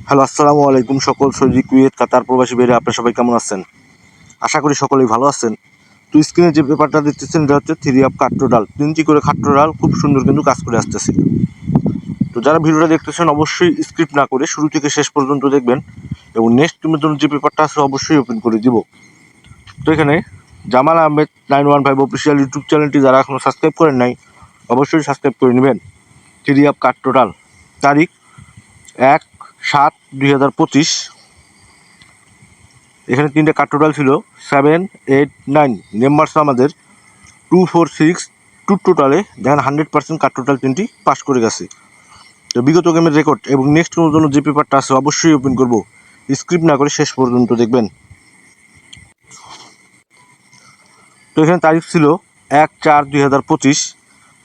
Hello, আসসালামু আলাইকুম। সকল সৌদি, কুয়েত, কাতার প্রবাসী ভাইরা আপনারা সবাই কেমন আছেন? আশা করি সকলেই ভালো আছেন। তো স্ক্রিনে যে পেপারটা দেখতেছেন এটা হচ্ছে 3 খাট্টো ডাল, 3টি করে খাট্টো ডাল খুব সুন্দর কিন্তু কাজ করে আসতেছে। তো যারা ভিডিওটা দেখতেছেন অবশ্যই স্ক্রিপ্ট না করে শুরু থেকে শেষ পর্যন্ত দেখবেন এবং নেক্সট টিমের জন্য যে পেপারটা আছে অবশ্যই ওপেন করে দিব। তো এখানে জামাল আহমেদ 915 অফিসিয়াল ইউটিউব চ্যানেলটি যারা এখনও সাবস্ক্রাইব করেন নাই অবশ্যই সাবস্ক্রাইব করে নেবেন। 3 খাট্টো ডাল, তারিখ 1/7/2025। এখানে 3টে কাট টোটাল ছিল 7, 8, 9। মেম্বার্স আমাদের 2, 4, 6 টোটালে দেখেন 100% কাট টোটাল 3টি পাস করে গেছে। তো বিগত গেমের রেকর্ড এবং নেক্সট কোনোর জন্য যে পেপারটা আছে অবশ্যই ওপেন করব, স্ক্রিপ্ট না করে শেষ পর্যন্ত দেখবেন। তো এখানে তারিখ ছিল 1/4/2025।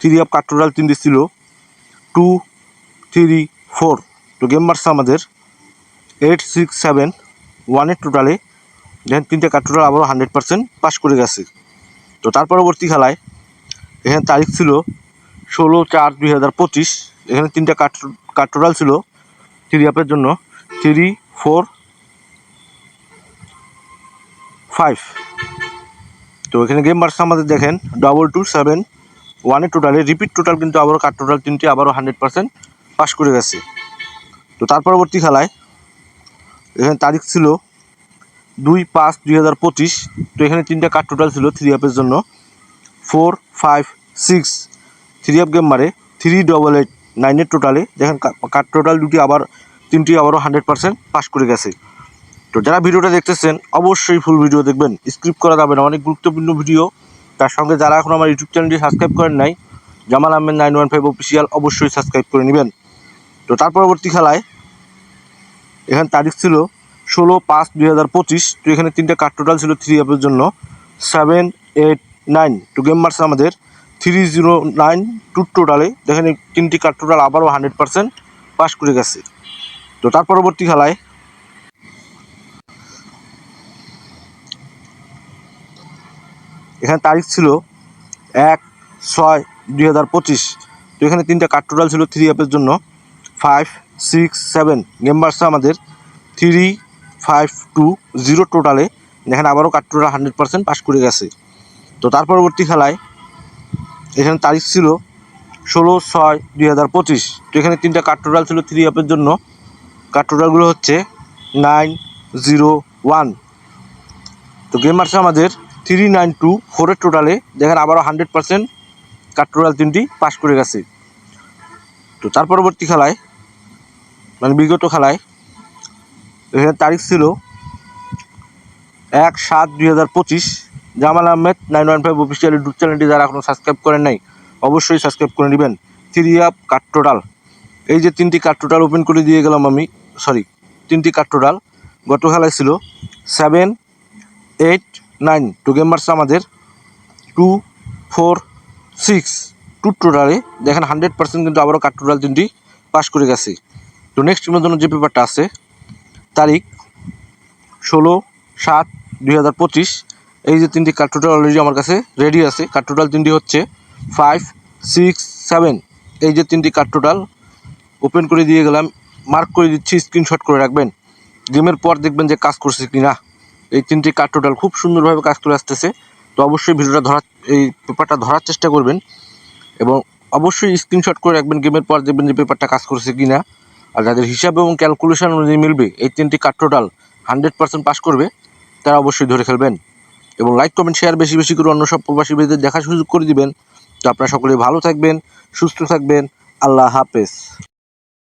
3 কাট টোটাল 3টি ছিল 2, 3, 4। তো গেম মারছে আমাদের 8, 6, 7, 1 টোটালে দেখেন 3টে কাট টোটাল আবারও 100% পাস করে গেছে। তো তার পরবর্তী খেলায় এখানে তারিখ ছিল 16/4/2025। এখানে 3টে কাট টোটাল ছিল 3 জন্য 3, 4, 5। তো এখানে গেম মারছে আমাদের দেখেন 2, 2, 7, 1 টোটালে রিপিট টোটাল কিন্তু আবারও কাট টোটাল 3টি আবারও 100% পাস করে গেছে। তো তার পরবর্তী খেলায় এখানে তারিখ ছিল 2/5/2025। তো এখানে 3টে কাট টোটাল ছিল 3 জন্য 4, 5, 6। 3 গেম মারে 3, 8, 9 টোটালে দেখেন কাট টোটাল 3টি আবারও 100% পাস করে গেছে। তো যারা ভিডিওটা দেখতেছেন অবশ্যই ফুল ভিডিও দেখবেন, স্ক্রিপ্ট করা যাবে না, অনেক গুরুত্বপূর্ণ ভিডিও। তার সঙ্গে যারা এখন আমার ইউটিউব চ্যানেলটি সাবস্ক্রাইব করেন নাই জামাল আহমেদ 915 অফিসিয়াল অবশ্যই সাবস্ক্রাইব করে নেবেন। তো তার পরবর্তী খেলায় এখানে তারিখ ছিল 16/5/2025। তো এখানে 3টে কাট টোটাল ছিল 3 জন্য 7, 8, 9। তো গেম মারছে আমাদের 309 টোটালে দেখেন 3টি কাট টোটাল আবারও 100% পাস করে গেছে। তো তার পরবর্তী খেলায় এখানে তারিখ ছিল 1/6/2025। তো এখানে 3টে কাট টোটাল ছিল 3 জন্য 5, 6, 7। গেম মারছে আমাদের 3, 5, 2, 0 টোটালে দেখেন আবারও কাট টোটাল 100% পাস করে গেছে। তো তার পরবর্তী খেলায় এখানে তারিখ ছিল 16/6/2025। তো এখানে 3টে কাট টোটাল ছিল 3 জন্য কাট টোটালগুলো হচ্ছে 9, 0, 1। তো গেম মারছে আমাদের 3, 9, 2, 4 টোটালে দেখেন আবারও 100% কাট টোটাল 3টি পাস করে গেছে। তো তার পরবর্তী খেলায় মানে বিগত খেলায় এখানে তারিখ ছিল 1/7/2025। জামাল আহমেদ 915 অফিসিয়াল ইউটিউব চ্যানেলটি যারা এখনও সাবস্ক্রাইব করেন নাই অবশ্যই সাবস্ক্রাইব করে নেবেন। 3 কাট টোটাল, এই যে 3টি কাট টোটাল ওপেন করে দিয়ে গেলাম আমি, 3টি কাট টোটাল গত খেলায় ছিল 7, 8, 9। তো গেম মারছে আমাদের 2, 4, 6 টোটালে দেখেন 100% কিন্তু আবারও কাট টোটাল 3টি পাস করে গেছে। তো নেক্সট টিমের জন্য যে পেপারটা আছে তারিখ 16/7/2025। এই যে 3টি কাট টোটাল অলরেডি আমার কাছে রেডি আছে। কাট টোটাল 3টি হচ্ছে 5, 6, 7। এই যে 3টি কাট টোটাল ওপেন করে দিয়ে গেলাম, মার্ক করে দিচ্ছি, স্ক্রিনশট করে রাখবেন। গেমের পর দেখবেন যে কাজ করছে কি না। এই 3টি কাট টোটাল খুব সুন্দরভাবে কাজ করে আসতেছে। তো অবশ্যই ভিডিওটা এই পেপারটা ধরার চেষ্টা করবেন এবং অবশ্যই স্ক্রিনশট করে রাখবেন। গেমের পর দেখবেন যে পেপারটা কাজ করছে কি না। আর যাদের হিসাব এবং ক্যালকুলেশন অনুযায়ী মিলবে এই 3টি কাট টোটাল 100% পাস করবে তারা অবশ্যই ধরে খেলবেন এবং লাইক, কমেন্ট, শেয়ার বেশি বেশি করে অন্য সব প্রবাসী ভাইদের দেখার সুযোগ করে দিবেন। তো আপনারা সকলে ভালো থাকবেন, সুস্থ থাকবেন। আল্লাহ হাফেজ।